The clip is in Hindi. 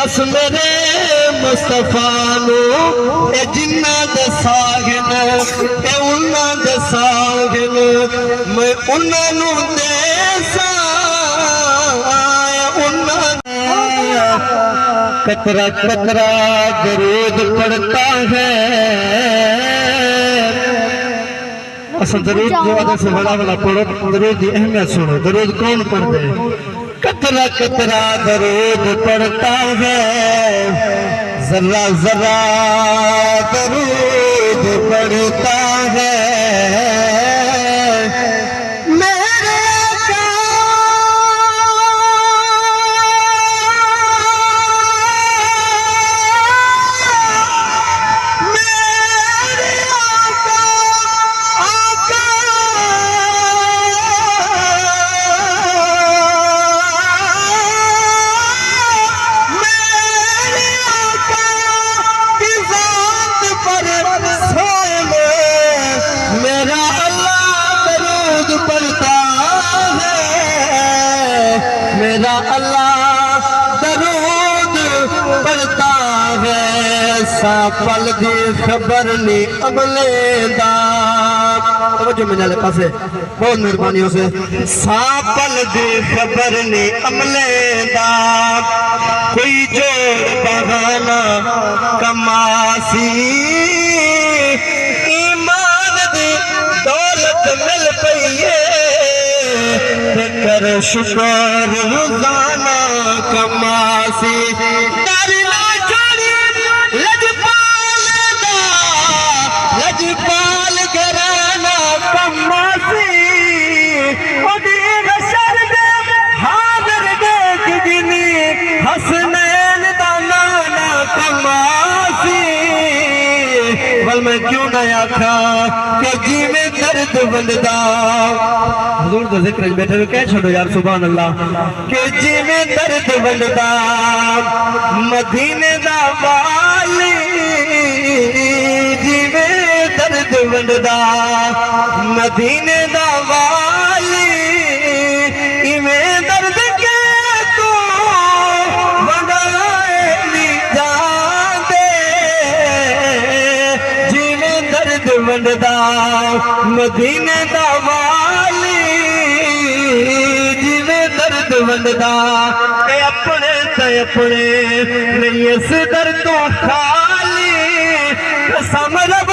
बस मेरे मुस्तफा नू ए जिन्ना दसागन ए उन्ना दसागन मैं उन्ना नू देसा उन्ना कतरा कतरा दरूद पढ़ता है। असल दरूद जो आदे से बड़ा बड़ा पढ़ो, दरूद की अहमियत सुनो। दरूद कौन पढ़ते? कतरा कतरा दरूद पढ़ता है, जरा जरा दरूद पढ़ता है। मेरा अल्लाह दरूद पढ़ता है, सापल दी खबर नी अमले दा। तवज्जो मेरे पासे, बहुत मेहरबानियों से। सापल दी खबर नी अमले दा, कोई जो बहाना कमासी ईमान दी दौलत मिल पई है, कर शुक्र रोजाना कमासी। तारी ना छोड़ी लजपाल घराना कमासी, ओदी बशर दे हाज़िर देख गिनी हसनैन दा नाना कमासी। बल मैं क्यों ना आखा कि जिमें दर्द बंदा हुजूर दा जिक्र बैठे हुए कह छोड़ो यार सुभान अल्लाह। के जिमें दर्द बंदा मदीने दा वाली, जिमें दर्द बंदा मदीने दा वाली, इवें दर्द के तू बंदाए नी जांदे, जिमें दर्द बंदा मदीने दा वाली, जिवें दर्द बंदा अपने ते अपने नहीं इस दर्द तो खाली। कसम रब